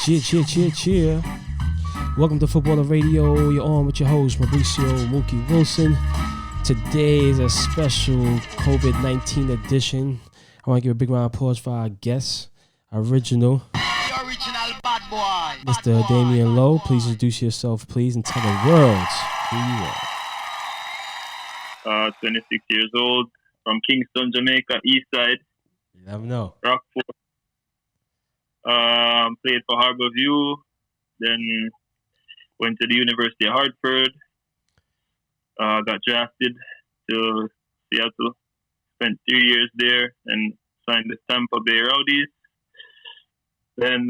Cheer. Welcome to Futbolr Radio. You're on with your host, Mauricio Mookie Wilson. Today is a special COVID-19 edition. I want to give a big round of applause for our guest, original bad boy. Mr. Damion Lowe. Please introduce yourself, please, and tell the world who you are. 26 years old, from Kingston, Jamaica, East Side. You never know. Rockford. Played for Harborview, then went to the University of Hartford. Got drafted to Seattle. Spent 3 years there and signed the Tampa Bay Rowdies. Then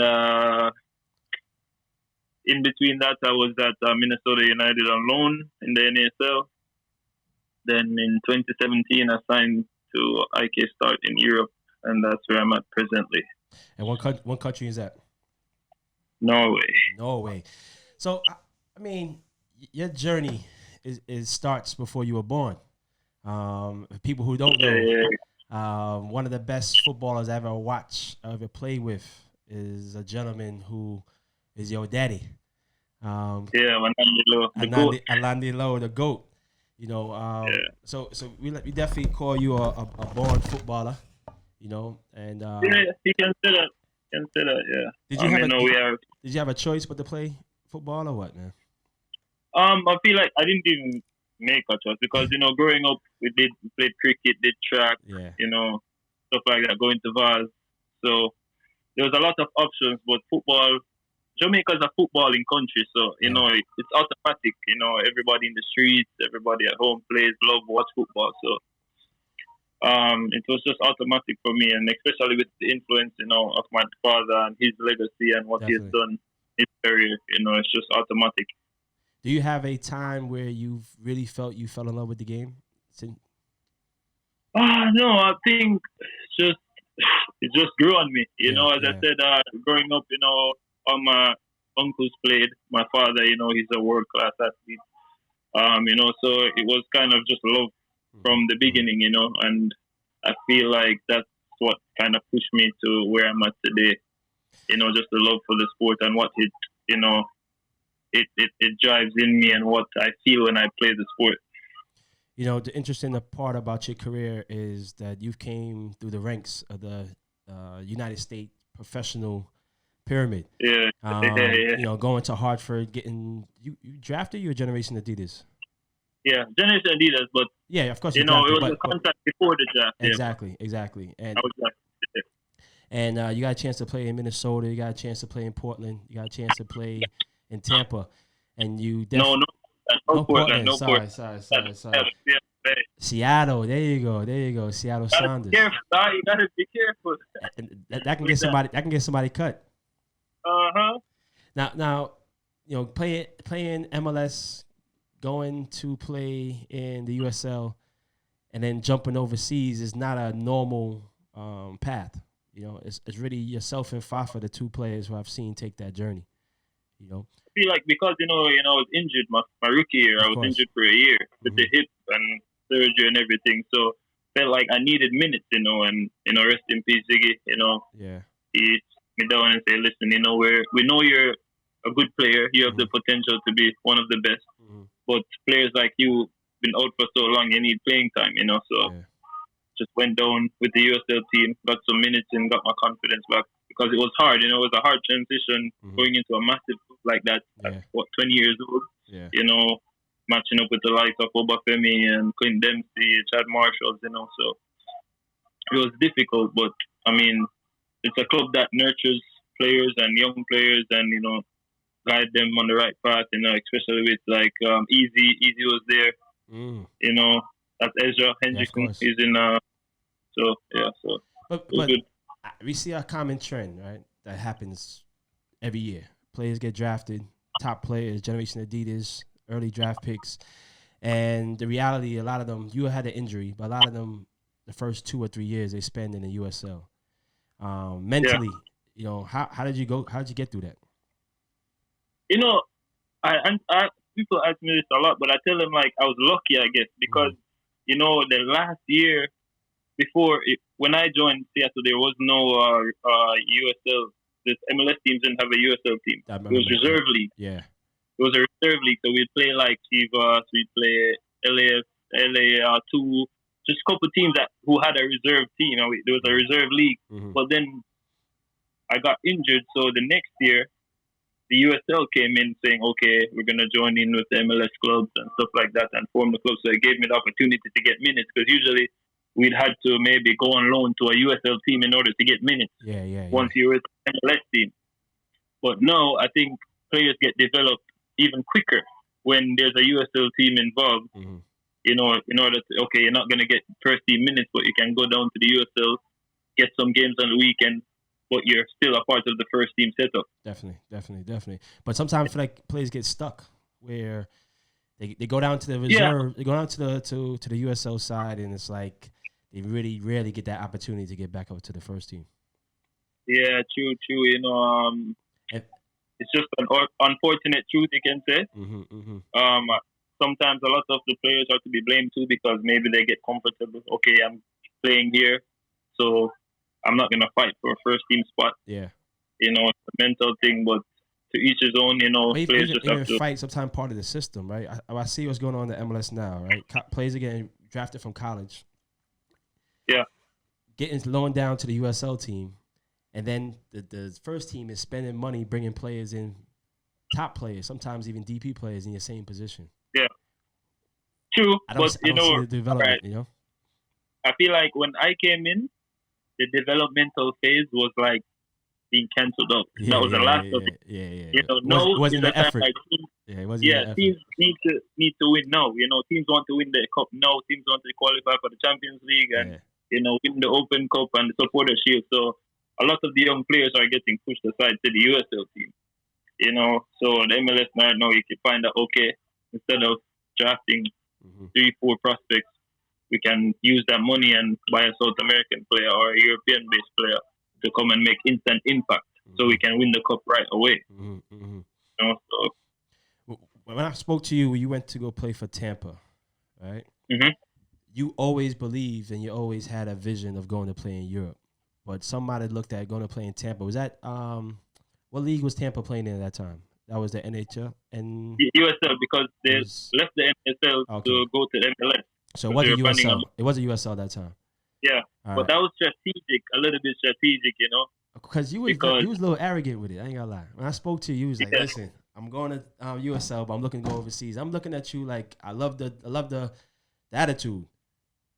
in between that, I was at Minnesota United on loan in the NASL. Then in 2017, I signed to IK Start in Europe, and that's where I'm at presently. And what country is that? Norway. So, I mean, your journey starts before you were born. People who don't know, one of the best footballers I ever watched, ever played with, is a gentleman who is your daddy. Damion Lowe, the GOAT. Damion Lowe, the GOAT. You know, so we definitely call you a born footballer. You know, and you can say that. Yeah. Did you have a choice but to play football or what, man? I feel like I didn't even make a choice because growing up we played cricket, did track, stuff like that, going to Vaz. So there was a lot of options, but football. Jamaica's a footballing country, so it's automatic. Everybody in the streets, everybody at home plays, watch football. So it was just automatic for me, and especially with the influence, of my father and his legacy and what he has done in his career. It's just automatic. Do you have a time where you really felt you fell in love with the game? No, I think it just grew on me. I said, growing up, all my uncles played. My father, he's a world-class athlete. So it was kind of just love from the beginning, and I feel like that's what kind of pushed me to where I'm at today. Just the love for the sport and what it drives in me and what I feel when I play the sport. The interesting part about your career is that you came through the ranks of the United States professional pyramid. Going to Hartford, getting you drafted. You a Generation Adidas. Yeah, Generation Adidas, but yeah, of course. It was a contract before the draft. Exactly. And you got a chance to play in Minnesota. You got a chance to play in Portland. You got a chance to play in Tampa. And you no Portland. Sorry. Seattle. There you go. Seattle Sounders. You gotta be careful. That can get somebody cut. Now, playing MLS, going to play in the USL, and then jumping overseas is not a normal path. It's really yourself and Fafa, the two players who I've seen take that journey. I feel like because I was injured my rookie year. I was injured for a year with the hip and surgery and everything. So felt like I needed minutes, and rest in peace, Ziggy. He took me down and said, "Listen, we know you're a good player. You have the potential to be one of the best. But players like you been out for so long, you need playing time, So just went down with the USL team, got some minutes and got my confidence back because it was hard. It was a hard transition going into a massive club like that at 20 years old. Matching up with the likes of Obafemi and Clint Dempsey, Chad Marshall, So it was difficult, but I mean, it's a club that nurtures players and young players and, guide them on the right path, especially with like Easy was there. That's Ezra Hendrickson. He's in But we see a common trend, right? That happens every year. Players get drafted, top players, Generation Adidas, early draft picks. And the reality, a lot of them, you had an injury, but a lot of them, the first 2 or 3 years they spend in the USL. Mentally, how did you go? How did you get through that? I people ask me this a lot, but I tell them like I was lucky, I guess, because the last year before when I joined Seattle, there was no USL the MLS teams didn't have a USL team. It was reserve league. Yeah. It was a reserve league, so we'd play like Chivas, we'd play LA2, just a couple teams who had a reserve team. There was a reserve league, but then I got injured, so the next year the USL came in saying, okay, we're going to join in with the MLS clubs and stuff like that and form the club. So it gave me the opportunity to get minutes, because usually we'd had to maybe go on loan to a USL team in order to get minutes. Once you were with the MLS team. But now I think players get developed even quicker when there's a USL team involved. You know, in order to, okay, you're not going to get first team minutes, but you can go down to the USL, get some games on the weekend, but you're still a part of the first team setup. Definitely. But sometimes I feel like players get stuck where they go down to the reserve, they go down to the USL side, and it's like they really rarely get that opportunity to get back up to the first team. Yeah, true. You know, it's just an unfortunate truth, you can say. Sometimes a lot of the players are to be blamed too, because maybe they get comfortable. Okay, I'm playing here, so I'm not gonna fight for a first team spot. Yeah, you know, it's a mental thing, but to each his own. You know, players just have to fight. Sometimes part of the system, right? I see what's going on in the MLS now, right? Players are getting drafted from college. Yeah, getting loaned down to the USL team, and then the first team is spending money bringing players in, top players, sometimes even DP players in your same position. Yeah, true. But you know, the development, right. You know, I feel like when I came in, the developmental phase was like being cancelled out. That was the last of it. You know, wasn't the effort. Like, teams need to win now. You know, teams want to win the cup now. Teams want to qualify for the Champions League and you know, win the Open Cup and the Supporter Shield. So a lot of the young players are getting pushed aside to the USL team. You know, so the MLS now you can find out, okay, instead of drafting 3-4 prospects, we can use that money and buy a South American player or a European-based player to come and make instant impact, so we can win the cup right away. You know, so when I spoke to you, you went to go play for Tampa, right? You always believed and you always had a vision of going to play in Europe, but somebody looked at going to play in Tampa. Was that what league was Tampa playing in at that time? That was the NHL and USL, because they left the NSL to go to the MLS. So it wasn't USL. It wasn't USL that time. Yeah, but that was strategic, a little bit strategic, you know. Because you was a little arrogant with it. I ain't gonna lie. When I spoke to you, you was like, "Listen, I'm going to USL, but I'm looking to go overseas." I'm looking at you like I love the attitude,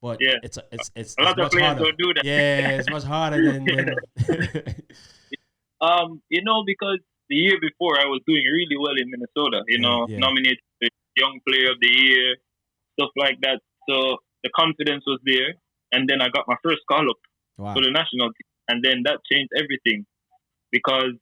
but it's a lot of players don't do that. Yeah, it's much harder than you know, because the year before I was doing really well in Minnesota. You know, nominated for Young Player of the Year, stuff like that. So the confidence was there, and then I got my first call up for the national team, and then that changed everything, because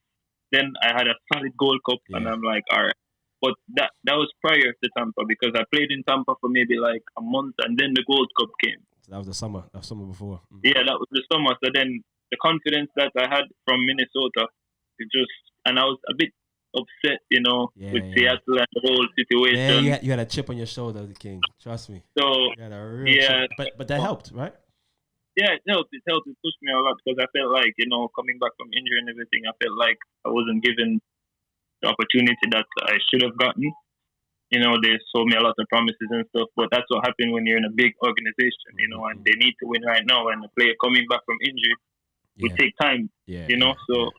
then I had a solid Gold Cup, and I'm like, all right. But that was prior to Tampa, because I played in Tampa for maybe like a month, and then the Gold Cup came. So that was the summer. That was summer before. Yeah, that was the summer. So then the confidence that I had from Minnesota, and I was a bit upset, you know, with Seattle and the whole situation. Yeah, you had a chip on your shoulder, the King. Trust me. So you had a real chip. But that helped, right? Yeah, it helped. It pushed me a lot, because I felt like, you know, coming back from injury and everything, I felt like I wasn't given the opportunity that I should have gotten. You know, they sold me a lot of promises and stuff, but that's what happened when you're in a big organization, you know, and they need to win right now, and the player coming back from injury would take time, you know, so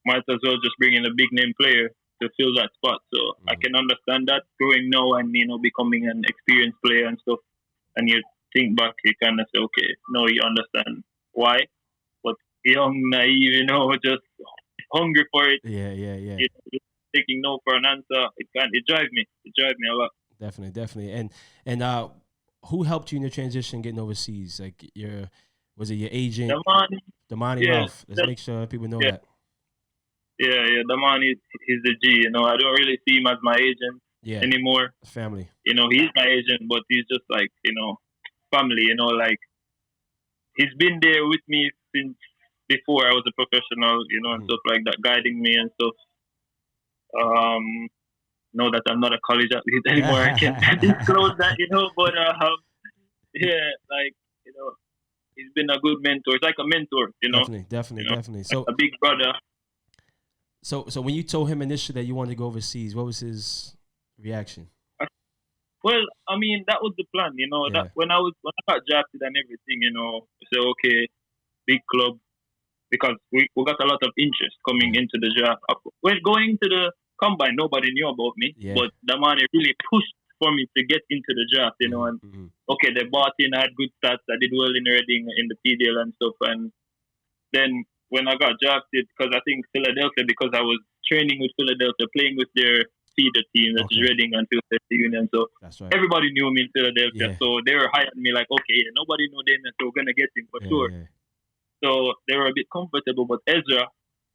might as well just bring in a big name player to fill that spot. So I can understand that growing now and, you know, becoming an experienced player and stuff, and you think back, you kind of say, okay, no, you understand why, but young, naive, you know, just hungry for it. Yeah. You know, taking no for an answer, it drives me a lot. Definitely. And who helped you in your transition getting overseas? Like was it your agent? Damani Ralph. Let's make sure people know that. Yeah, Damani is the G. You know, I don't really see him as my agent anymore. Family. You know, he's my agent, but he's just like, you know, family. You know, like he's been there with me since before I was a professional. You know, and stuff like that, guiding me and stuff. Know that I'm not a college athlete anymore. I can't disclose that, you know. But like, you know, he's been a good mentor. It's like a mentor, you know. Definitely. So a big brother. So when you told him initially that you wanted to go overseas, what was his reaction? Well, I mean, that was the plan, you know. Yeah. That when I got drafted and everything, you know, I said, okay, big club, because we got a lot of interest coming into the draft. When going to the combine, nobody knew about me, but the man really pushed for me to get into the draft, you know. And okay, they bought in, I had good stats, I did well in Reading in the PDL and stuff. And then when I got drafted, because I think Philadelphia, because I was training with Philadelphia, playing with their feeder team, that's Reading and Philadelphia Union. So everybody knew me in Philadelphia. So they were hiring me like, okay, nobody knew them, so we're gonna get him for sure. Yeah. So they were a bit comfortable, but Ezra,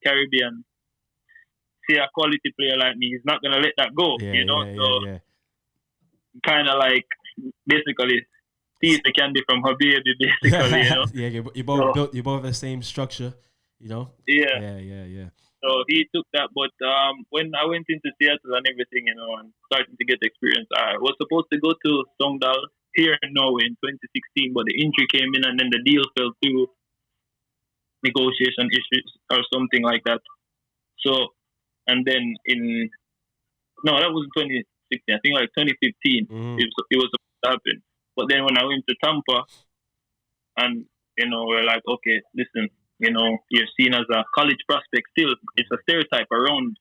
Caribbean, see a quality player like me, he's not gonna let that go, you know. Kind of like basically see the candy from her baby, basically, you know. You both built, you both have the same structure, you know. Yeah. So he took that, but when I went into Seattle and everything, you know, and starting to get experience, I was supposed to go to Sogndal here in Norway in 2016, but the injury came in and then the deal fell through, negotiation issues or something like that. So, and then that was 2016, I think like 2015, it was supposed to happen. But then when I went to Tampa, and, you know, we're like, okay, listen, you know, you're seen as a college prospect still. It's a stereotype around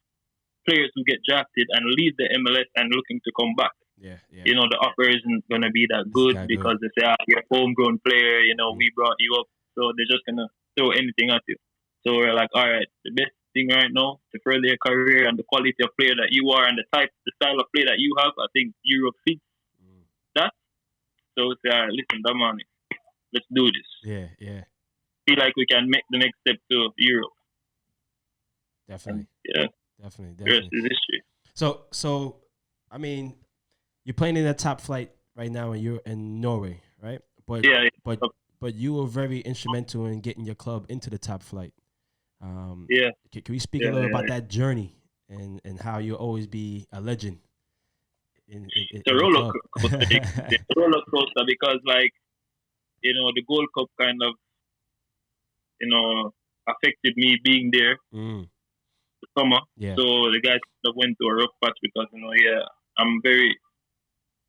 players who get drafted and leave the MLS and looking to come back. Yeah. You know, the offer isn't going to be that good because they say, you're a homegrown player, you know, we brought you up. So they're just going to throw anything at you. So we're like, all right, the best thing right now to further your career and the quality of player that you are and the style of play that you have, I think Europe fits that. So we say, all right, listen, Damion, let's do this. Yeah. Feel like we can make the next step to Europe. Definitely. Definitely. The rest is history. So, I mean, you're playing in the top flight right now, and you're in Norway, right? But you were very instrumental in getting your club into the top flight. Can we speak a little about that journey and how you'll always be a legend? It's a roller coaster. It's a roller coaster because, like, you know, the Gold Cup kind of, you know, affected me being there the summer. Yeah. So the guys went to a rough patch because, you know, I'm very,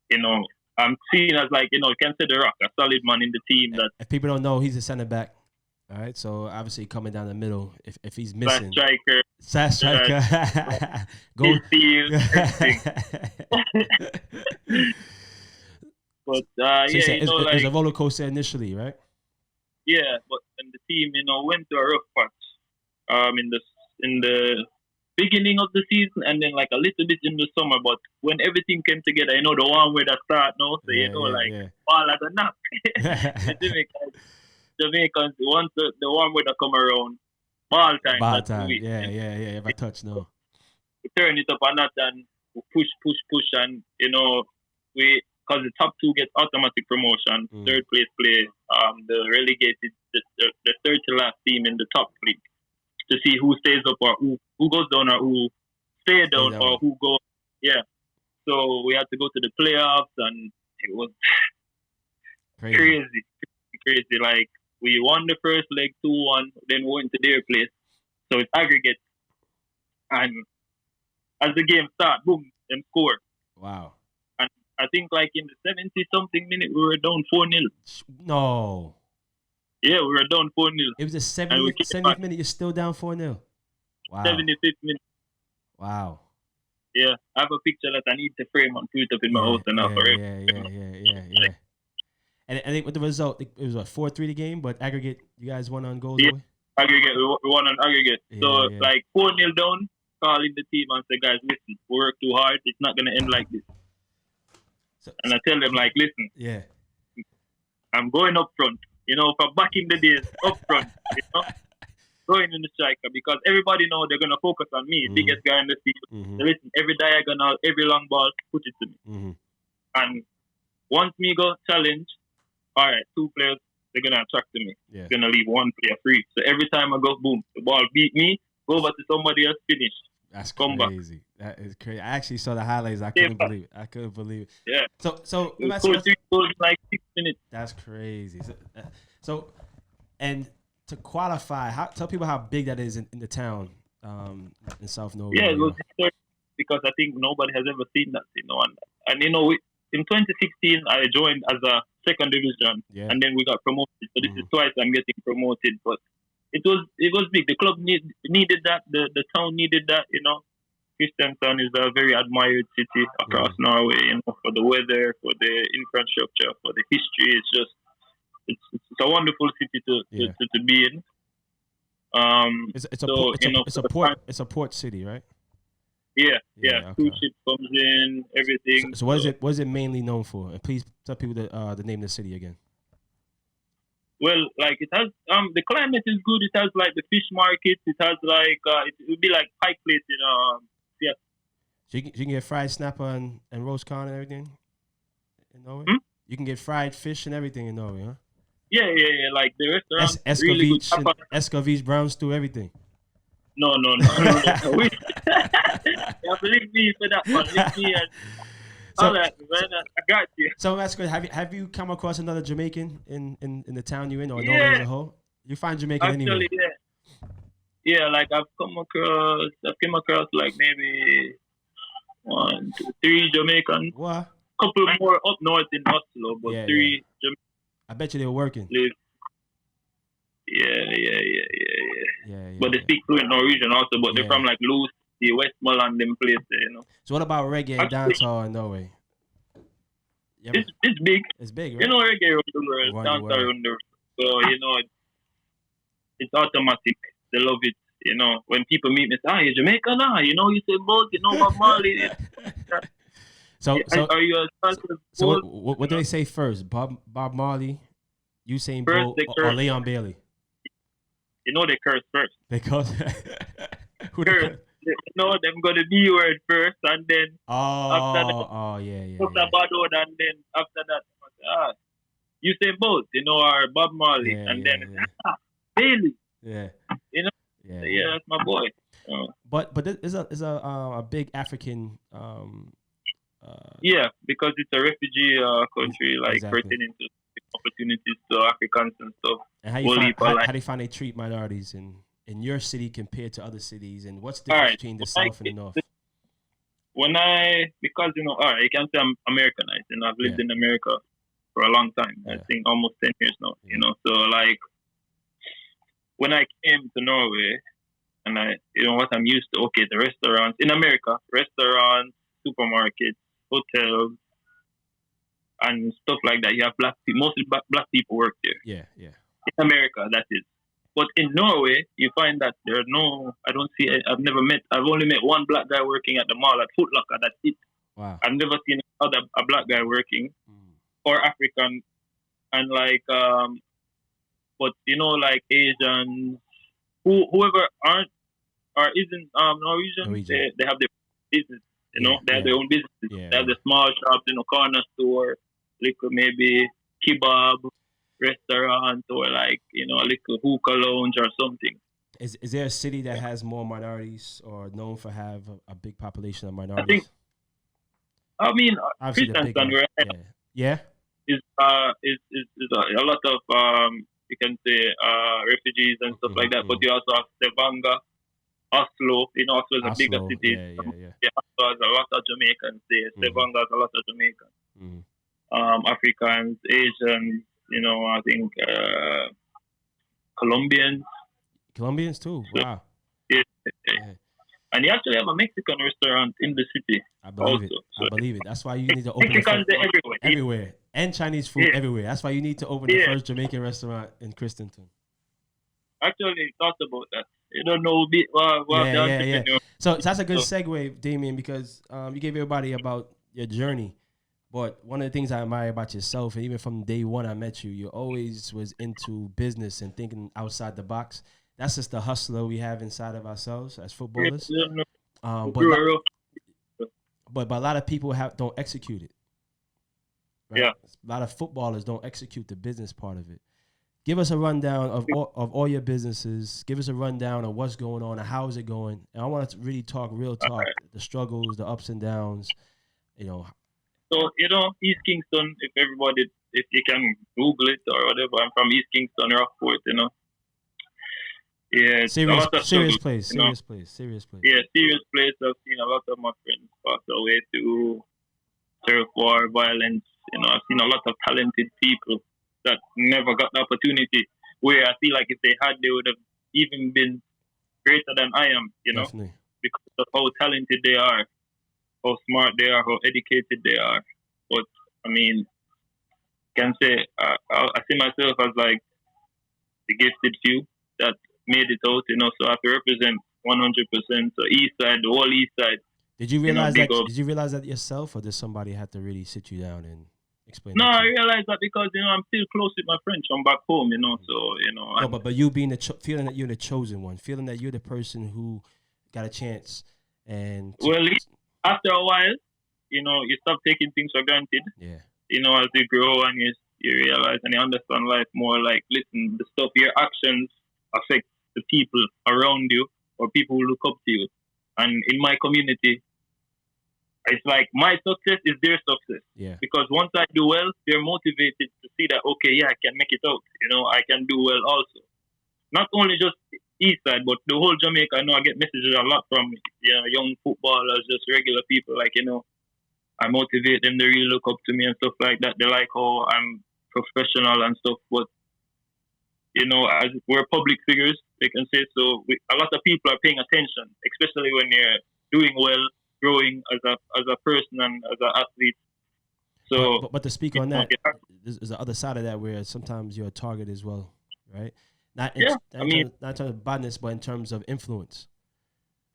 you know, I'm seen as like, you know, can say the Rock, a solid man in the team. That if people don't know, he's a center back. All right, so obviously coming down the middle, if he's missing, striker, go steal, everything. But it was a roller coaster initially, right? Yeah, but and the team, you know, went to a rough patch in the beginning of the season and then like a little bit in the summer. But when everything came together, you know, the warm weather start now, so all at the knock. Jamaicans, once the warm weather come around, ball time. Yeah. If I touch, no. We turn it up a notch and push, and, you know, because the top two get automatic promotion, third place play, the relegated, the third to last team in the top league to see who stays up or who goes down or who stay down or who goes. Yeah. So we had to go to the playoffs and it was crazy. Like, we won the first leg 2-1, then we went to their place. So it's aggregate. And as the game started, boom, them scored. Wow. And I think like in the 70-something minute, we were down 4-0. No. Yeah, we were down 4-0. It was the 70th minute, you're still down 4-0. Wow. 75th minute. Wow. Yeah, I have a picture that I need to frame and put it up in my house and Yeah. And I think with the result, it was 4-3 the game, but aggregate, you guys won on goals. Yeah, aggregate, we won on aggregate. Like 4-0 down, calling the team and say, guys, listen, we work too hard. It's not gonna end like this. And I tell them, like, listen, I'm going up front. You know, for back in the days, up front, you know, going in the striker because everybody know they're gonna focus on me, biggest guy in the field. So listen, every diagonal, every long ball, put it to me. And once me go challenge, all right, 2 players, they're going to attract to me. Yeah. It's going to leave 1 player free. So every time I go, boom, the ball beat me, go over to somebody else, finish. That's crazy. That is crazy. I actually saw the highlights. I couldn't believe it. Yeah. So we scored 3 goals in like 6 minutes. That's crazy. So And to qualify, tell people how big that is in the town in South Norway. Yeah, it was historic because I think nobody has ever seen that, and in 2016 I joined as a second division, and then we got promoted. So this is twice I'm getting promoted, but it was big. The club needed that. The town needed that. Kristiansand is a very admired city across Norway. For the weather, for the infrastructure, for the history. It's just it's a wonderful city to be in. It's a port city, right? Yeah. Okay. Cruise ship comes in, everything. So what is it mainly known for? And please tell people the name of the city again. Well, like it has the climate is good. It has like the fish market. It has like it would be like Pike Place yeah. So you can get fried snapper and roast corn and everything in Norway. You can get fried fish and everything in Norway, huh? Yeah. Like the restaurant, really good. Escovitch, brown stew, everything. No. You have to leave me for that one. Leave me and all that, man. I got you. So that's good. Have you come across another Jamaican in the town you're in, or Norway as a whole? You find Jamaican anyway. Yeah. Like I've come across like maybe 1, 2, 3 Jamaican. What? Couple more up north in Oslo, but 3 Jamaican. I bet you they were working. Yeah. But they Yeah. speak fluent Norwegian also, but they're from like Lucy, Westmoreland, them place there, So what about reggae and dancehall in Norway? It's big. It's big, right? Reggae around the world, dancehall around the world. So, it's automatic. They love it. When people meet me, say, you're Jamaican now. You say both, Bob Marley. Are you a So what do they say first? Bob Marley, Usain Bolt, or Leon Bailey? They curse first. They curse. Who curse? Them got the B word first, and then after that, put a bad word, and then after that, Usain Bolt, or Bob Marley, then Bailey. Yeah. Yeah, that's my boy. But there's a big African. Because it's a refugee country, pertaining to opportunities to Africans and stuff. And how do you find they treat minorities in your city compared to other cities, and what's the difference between the South and the North? Because you can say I'm Americanized, and I've lived in America for a long time. I think almost 10 years now. So like when I came to Norway, and what I'm used to, the restaurants in America, supermarkets, hotels, and stuff like that. You have mostly black people work there. Yeah. In America, that is. But in Norway, you find that I've only met one black guy working at the mall at Foot Locker. That's it. Wow. I've never seen a black guy working or African. And but like Asians, whoever aren't or isn't Norwegian, they have their business. They have their own businesses. They have the small shops, corner store, little maybe kebab restaurant, or a little hookah lounge or something. Is there a city that has more minorities or known for have a big population of minorities? Kristiansand, is a lot of you can say refugees and stuff like that. But you also have Stavanger, Oslo. Oslo is a bigger city. Oslo has a lot of Jamaicans there. Stavanger has a lot of Jamaicans. Africans, Asians, I think Colombians. Colombians too. Wow. Yeah. And you actually have a Mexican restaurant in the city. I believe it. That's why you need to open Mexicans everywhere. And Chinese food everywhere. That's why you need to open the first Jamaican restaurant in Kristiansand. Actually, thought about that. You don't know So that's a good segue, Damion, because you gave everybody about your journey. But one of the things I admire about yourself, and even from day one I met you, you always was into business and thinking outside the box. That's just the hustler we have inside of ourselves as footballers. But a lot of people don't execute it. Right? Yeah. A lot of footballers don't execute the business part of it. Give us a rundown of all your businesses. Give us a rundown of what's going on and how is it going. And I want to really talk real talk, the struggles, the ups and downs, So, East Kingston, if you can Google it or whatever, I'm from East Kingston, Rockport, Yeah, it's a lot of serious struggle, place. you know. Serious place. Yeah, serious place. I've seen a lot of my friends pass away to turf war, violence. I've seen a lot of talented people that never got the opportunity. Where I feel like if they had, they would have even been greater than I am. Definitely. Because of how talented they are, how smart they are, how educated they are. But I mean, can say I see myself as like the gifted few that made it out. So I have to represent 100%. So East Side, the whole East Side. Did you realize that? Did you realize that yourself, or did somebody have to really sit you down and explain? No, I realized that because I'm still close with my friends from back home. So No, but you being feeling that you're the chosen one, feeling that you're the person who got a chance, and well, after a while, you stop taking things for granted. Yeah. As you grow and you realize and you understand life more. Like, listen, the stuff, your actions affect the people around you or people who look up to you. And in my community, it's like my success is their success. Yeah. Because once I do well, they're motivated to see that, okay, yeah, I can make it out. I can do well also. Not only just East Side, but the whole Jamaica. I know I get messages a lot from young footballers, just regular people. Like, I motivate them to really look up to me and stuff like that. They like how I'm professional and stuff. But, as we're public figures, they can say so. A lot of people are paying attention, especially when you're doing well, growing as a person and as an athlete. So, but to speak on that, there's the other side of that where sometimes you're a target as well, right? Not in terms of badness, but in terms of influence.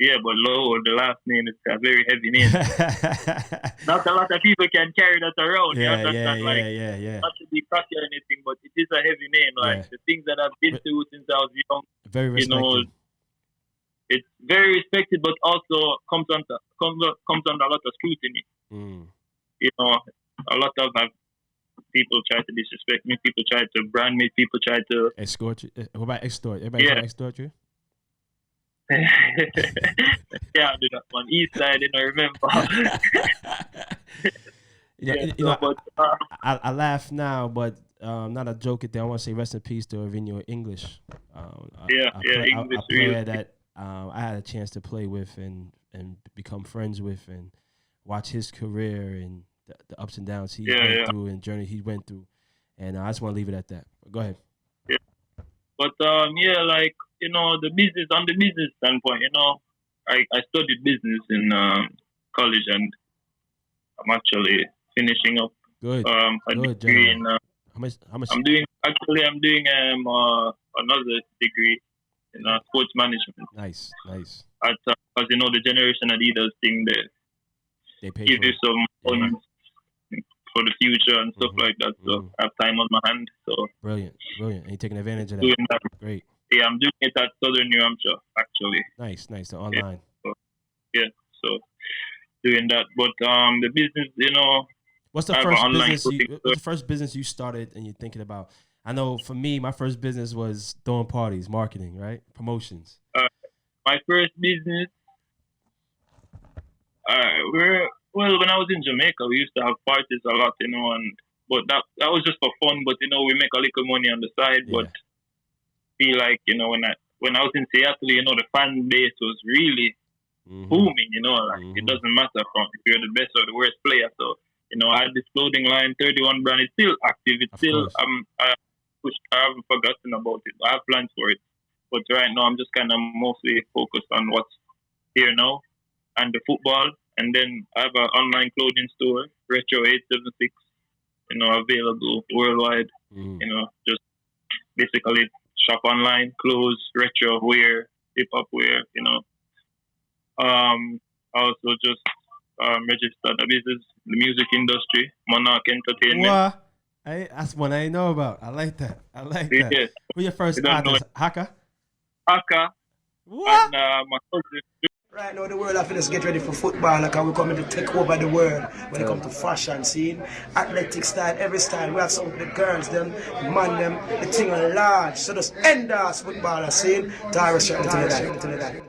Yeah, but Lowe, the last name is a very heavy name. Not a lot of people can carry that around. Yeah. Not to be cocky or anything, but it is a heavy name. Like, the things that I've been through since I was young. Very respected. It's very respected, but also comes under a lot of scrutiny. A lot of people try to disrespect me. People try to brand me. People try to escort you. What about extort? Everybody try to extort you? Yeah, I do that one. East Side, remember. I laugh now, but not a joke. I want to say rest in peace to Irvino English. English. A player that I had a chance to play with and become friends with and watch his career and the ups and downs he went through and journey he went through. And I just want to leave it at that. Go ahead. Yeah. But the business, on the business standpoint, I studied business in college and I'm actually finishing up a degree in how much I'm doing another degree in sports management. Nice. As the Generation Adidas thing, they pay give you some funds for the future and stuff like that. So I have time on my hand. So brilliant. And you're taking advantage of that. Doing that. Great. Yeah, I'm doing it at Southern New Hampshire, actually. Nice. So online. So doing that. But the business, what's the first business you started and you're thinking about? I know for me, my first business was throwing parties, marketing, right? Promotions. My first business, when I was in Jamaica, we used to have parties a lot, but that was just for fun. But we make a little money on the side. Yeah. But feel like when I was in Seattle, the fan base was really booming. It doesn't matter if you're the best or the worst player. So I had this clothing line, 31 brand. It's still active. It's still I haven't forgotten about it. I have plans for it, but right now I'm just kind of mostly focused on what's here now and the football. And then I have an online clothing store, Retro 876, available worldwide. Just basically shop online, clothes, retro wear, hip hop wear. I also just registered a business in the music industry, Monarch Entertainment. What? That's one I didn't know about. I like that. Yeah. Who's your first artist? Haka? What? And my cousin. Right now, the world has to get ready for football. Like how we're coming to take over the world when it comes to fashion scene, athletic style, every style. We have some of the girls, them, man, them, the thing are large. So just endorse footballer scene. Tyrus, to that.